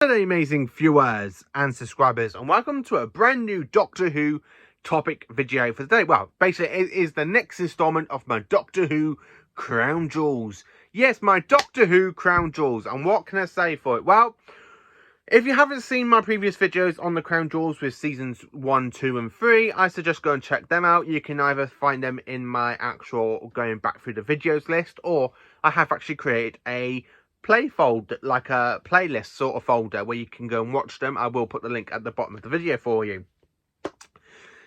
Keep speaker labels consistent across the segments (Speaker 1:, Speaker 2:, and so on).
Speaker 1: G'day amazing viewers and subscribers, and welcome to a brand new Doctor Who topic video for today. Well, basically it is the next installment of my Doctor Who Crown Jewels. Yes, my Doctor Who Crown Jewels. And what can I say for it? Well, if you haven't seen my previous videos on the Crown Jewels with seasons 1, 2 and 3, I suggest go and check them out. You can either find them in my actual going back through the videos list, or I have actually created a like a playlist sort of folder where you can go and watch them. I will put the link at the bottom of the video for you.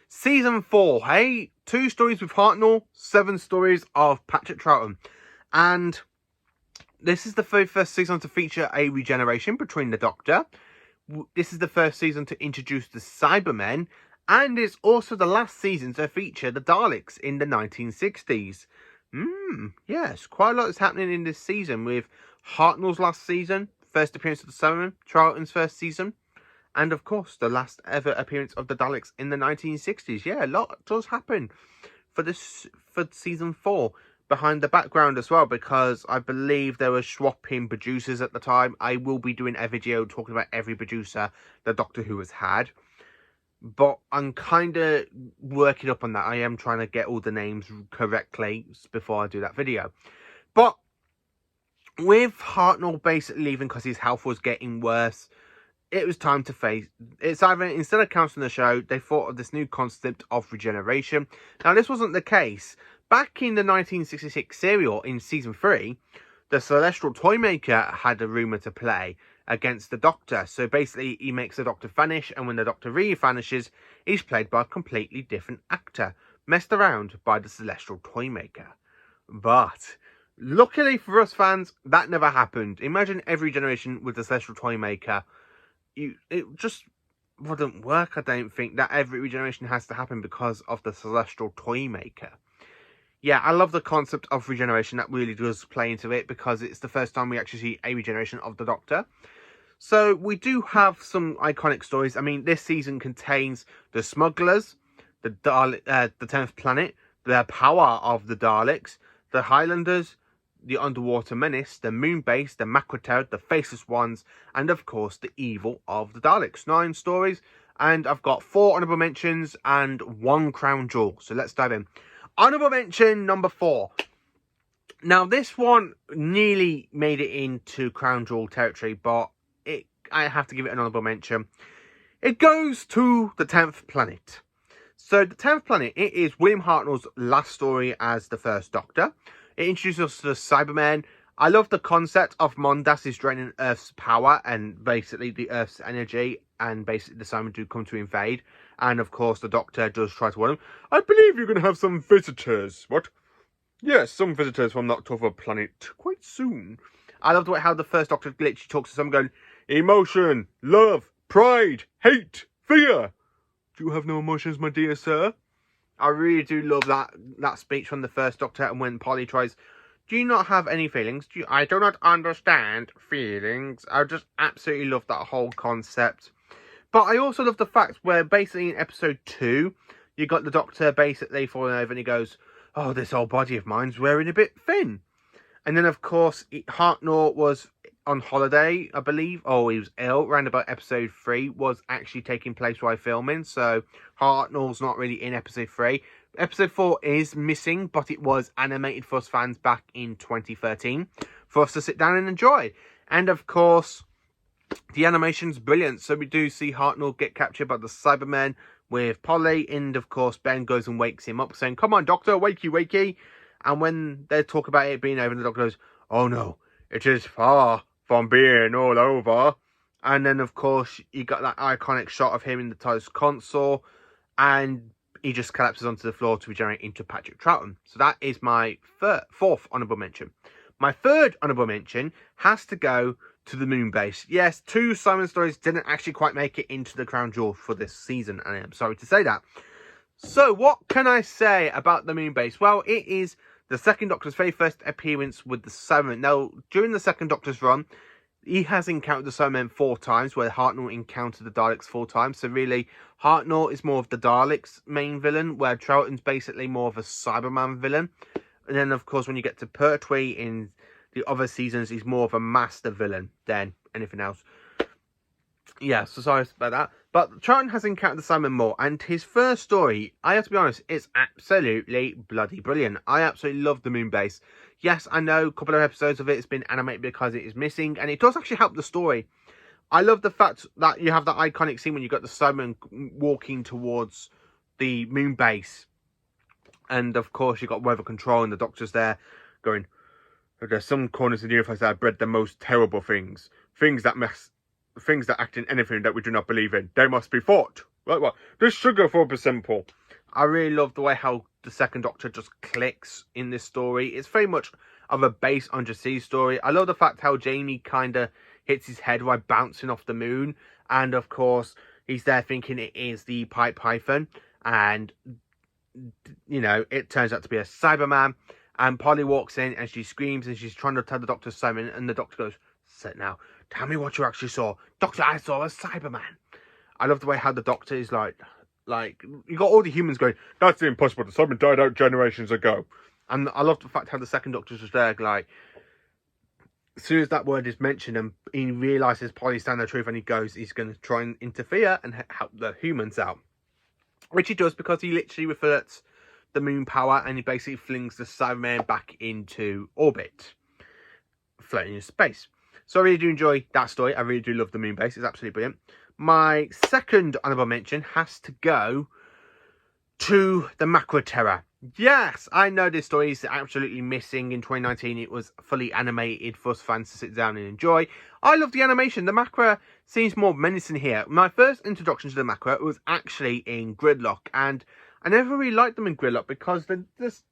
Speaker 1: Season 4, hey? 2 stories with Hartnell, 7 stories of Patrick Troughton. And this is the very first season to feature a regeneration between the Doctor. This is the first season to introduce the Cybermen. And it's also the last season to feature the Daleks in the 1960s. Yes, quite a lot is happening in this season with Hartnell's last season, first appearance of the Cybermen, Troughton's first season, and of course the last ever appearance of the Daleks in the 1960s. Yeah, a lot does happen for season 4 behind the background as well, because I believe they were swapping producers at the time. I will be doing a video talking about every producer the Doctor Who has had, but I'm kind of working up on that. I am trying to get all the names correctly before I do that video. But with Hartnell basically leaving because his health was getting worse, it was time to face. It's either, instead of cancelling the show, they thought of this new concept of regeneration. Now, this wasn't the case. Back in the 1966 serial, in season 3, the Celestial Toymaker had a rumour to play against the Doctor. So basically, he makes the Doctor vanish, and when the Doctor really vanishes, he's played by a completely different actor, messed around by the Celestial Toymaker. But luckily for us fans, that never happened. Imagine every generation with the Celestial Toymaker. It just wouldn't work, I don't think, that every regeneration has to happen because of the Celestial Toymaker. Yeah, I love the concept of regeneration. That really does play into it, because it's the first time we actually see a regeneration of the Doctor. So we do have some iconic stories. I mean, this season contains the Smugglers, the 10th Planet, the Power of the Daleks, the Highlanders, the Underwater Menace, the Moon Base, the Makwater, the Faceless Ones, and of course the Evil of the Daleks. 9 stories, and I've got 4 honourable mentions and 1 crown jewel. So let's dive in. Honourable mention number 4. Now, this one nearly made it into crown jewel territory, but I have to give it an honourable mention. It goes to the 10th Planet. So the 10th Planet, it is William Hartnell's last story as the first Doctor. It introduces us to the Cybermen. I love the concept of Mondas is draining Earth's power and basically the Earth's energy, and basically the Cybermen do come to invade. And of course the Doctor does try to warn them. I believe you're going to have some visitors. What? Yes, some visitors from that other planet quite soon. I love the way how the first Doctor literally talks to someone going, emotion, love, pride, hate, fear. Do you have no emotions, my dear sir? I really do love that speech from the first Doctor, and when Polly tries, do you not have any feelings? I do not understand feelings. I just absolutely love that whole concept. But I also love the fact where basically in episode 2, you got the Doctor basically falling over and he goes, oh, this old body of mine's wearing a bit thin. And then, of course, Hartnell was on holiday, I believe. Oh, he was ill. Around about episode 3 was actually taking place while filming. So Hartnell's not really in episode 3. Episode 4 is missing, but it was animated for us fans back in 2013 for us to sit down and enjoy. And, of course, the animation's brilliant. So we do see Hartnell get captured by the Cybermen with Polly. And, of course, Ben goes and wakes him up saying, come on, Doctor, wakey, wakey. And when they talk about it being over, the Doctor goes, oh no, it is far from being all over. And then, of course, you got that iconic shot of him in the TARDIS console, and he just collapses onto the floor to regenerate into Patrick Troughton. So that is my 4th honourable mention. My 3rd honourable mention has to go to the Moon Base. Yes, 2 Simon stories didn't actually quite make it into the crown jewel for this season, and I am sorry to say that. So what can I say about the Moon Base? Well, it is the second Doctor's very first appearance with the Cybermen. Now, during the second Doctor's run, he has encountered the Cybermen 4 times, where Hartnell encountered the Daleks 4 times. So really, Hartnell is more of the Daleks' main villain, where Troughton's basically more of a Cyberman villain. And then, of course, when you get to Pertwee in the other seasons, he's more of a master villain than anything else. Yeah, so sorry about that. But Troughton has encountered Simon Moore, and his first story, I have to be honest, it's absolutely bloody brilliant. I absolutely love the moon base. Yes, I know a couple of episodes of it has been animated because it is missing, and it does actually help the story. I love the fact that you have that iconic scene when you got the Simon walking towards the moon base. And of course, you got weather control, and the doctor's there going, there's some corners of the universe that have bred the most terrible things. Things that act in anything that we do not believe in. They must be fought. Like what? The sugar for simple. I really love the way how the second Doctor just clicks in this story. It's very much of a base Under Sea story. I love the fact how Jamie kind of hits his head while bouncing off the moon. And of course, he's there thinking it is the Pied Python. And, you know, it turns out to be a Cyberman. And Polly walks in and she screams and she's trying to tell the Doctor Simon. And the Doctor goes, "Sit now. Tell me what you actually saw." "Doctor, I saw a Cyberman." I love the way how the Doctor is like, you got all the humans going, "That's impossible. The Cyberman died out generations ago." And I love the fact how the second Doctor's just there, like, as soon as that word is mentioned and he realises Polly's telling the truth and he's going to try and interfere and help the humans out. Which he does because he literally reverts the moon power and he basically flings the Cyberman back into orbit, floating in space. So I really do enjoy that story. I really do love the moon base. It's absolutely brilliant. My second honourable mention has to go to the Macra Terror. Yes, I know this story is absolutely missing. In 2019, it was fully animated for us fans to sit down and enjoy. I love the animation. The Macra seems more menacing here. My first introduction to the Macra was actually in Gridlock, and I never really liked them in Gridlock because there's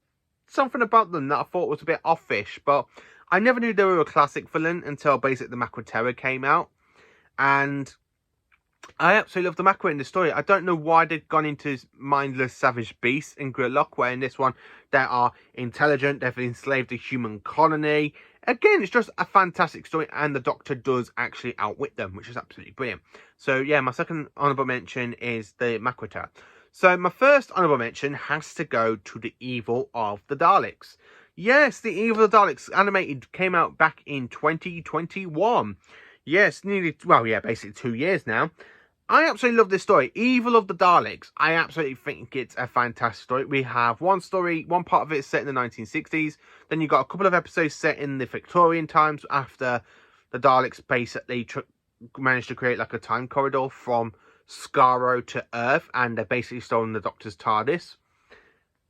Speaker 1: something about them that I thought was a bit offish, but I never knew they were a classic villain until basically the Macra Terror came out. And I absolutely love the Macra in this story. I don't know why they've gone into mindless savage beasts in Gridlock, where in this one they are intelligent, they've enslaved a human colony. Again, it's just a fantastic story, and the Doctor does actually outwit them, which is absolutely brilliant. So yeah, my second honourable mention is the Macra Terror. So my first honourable mention has to go to the Evil of the Daleks. Yes, the Evil of the Daleks animated came out back in 2021. Yes, basically 2 years now. I absolutely love this story. Evil of the Daleks. I absolutely think it's a fantastic story. We have one part of it is set in the 1960s. Then you've got a couple of episodes set in the Victorian times after the Daleks basically managed to create like a time corridor from Skaro to Earth, and they're basically stolen the Doctor's TARDIS.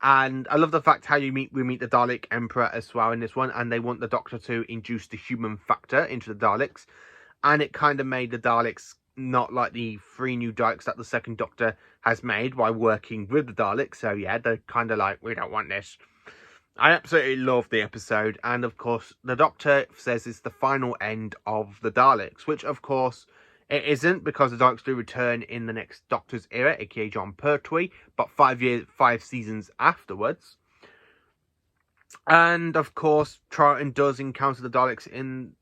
Speaker 1: And I love the fact how we meet the Dalek Emperor as well in this one, and they want the Doctor to induce the human factor into the Daleks. And it kind of made the Daleks not like the 3 new Daleks that the second Doctor has made while working with the Daleks. So yeah, they're kind of like, we don't want this. I absolutely love the episode. And of course, the Doctor says it's the final end of the Daleks, which of course it isn't, because the Daleks do return in the next Doctor's era, aka Jon Pertwee, but 5 seasons afterwards. And of course, Troughton does encounter the Daleks in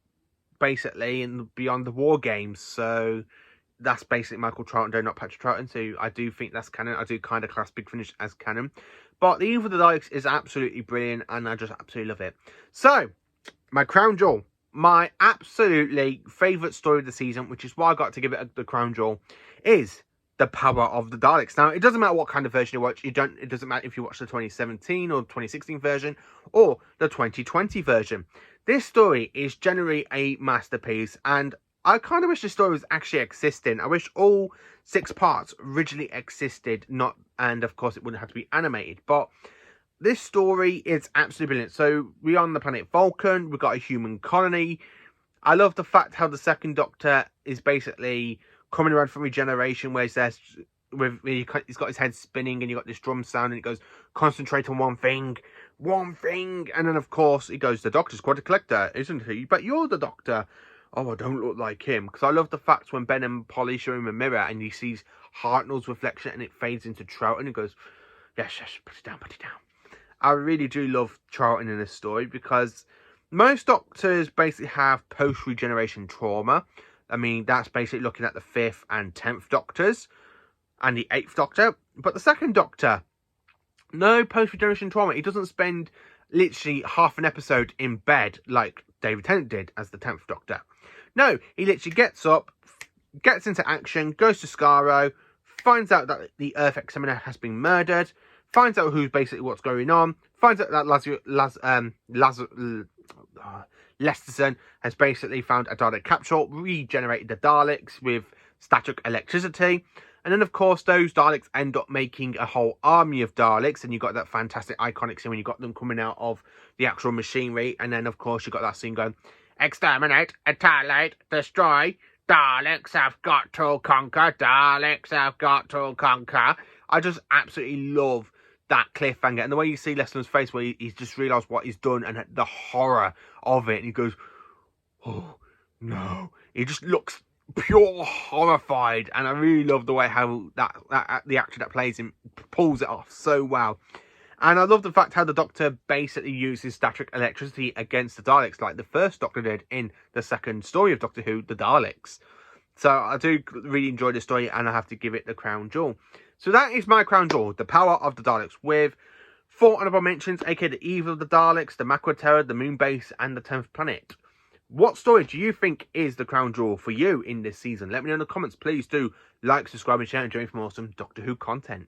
Speaker 1: Beyond the War Games. So that's basically Michael Troughton, though not Patrick Troughton. So I do think that's canon. I do kind of class Big Finish as canon. But the Evil of the Daleks is absolutely brilliant, and I just absolutely love it. So, my crown jewel, my absolutely favourite story of the season, which is why I got to give it the crown jewel, is The Power of the Daleks. Now, it doesn't matter what kind of version you watch. It doesn't matter if you watch the 2017 or 2016 version or the 2020 version. This story is generally a masterpiece, and I kind of wish this story was actually existing. I wish all 6 parts originally existed, and of course it wouldn't have to be animated. But this story is absolutely brilliant. So we're on the planet Vulcan. We've got a human colony. I love the fact how the second Doctor is basically coming around from regeneration, where he's got his head spinning and you got this drum sound and it goes, concentrate on one thing. And then of course he goes, the Doctor's quite a collector, isn't he? But you're the Doctor. Oh, I don't look like him. Because I love the fact when Ben and Polly show him a mirror and he sees Hartnell's reflection and it fades into Troughton and he goes, yes, put it down. I really do love Troughton in this story, because most Doctors basically have post-regeneration trauma. I mean, that's basically looking at the 5th and 10th Doctors and the 8th Doctor. But the second Doctor, no post-regeneration trauma. He doesn't spend literally half an episode in bed like David Tennant did as the 10th Doctor. No, he literally gets up, gets into action, goes to Skaro, finds out that the Earth Examiner has been murdered, finds out who's basically what's going on, finds out that Lesterson has basically found a Dalek capsule, regenerated the Daleks with static electricity. And then, of course, those Daleks end up making a whole army of Daleks. And you got that fantastic iconic scene when you got them coming out of the actual machinery. And then, of course, you got that scene going, exterminate, annihilate, destroy. Daleks have got to conquer. Daleks have got to conquer. I just absolutely love that cliffhanger. And the way you see Lester's face where he's just realised what he's done and the horror of it. And he goes, oh, no. He just looks pure horrified, and I really love the way how that the actor that plays him pulls it off so well. And I love the fact how the Doctor basically uses static electricity against the Daleks, like the first Doctor did in the second story of Doctor Who, the Daleks. So I do really enjoy the story, and I have to give it the crown jewel. So that is my crown jewel, The Power of the Daleks, with 4 honourable mentions, aka The Evil of the Daleks, The Makua Terror, The Moon Base, and The 10th Planet. What story do you think is the crown jewel for you in this season? Let me know in the comments. Please do like, subscribe, and share, and join for more awesome Doctor Who content.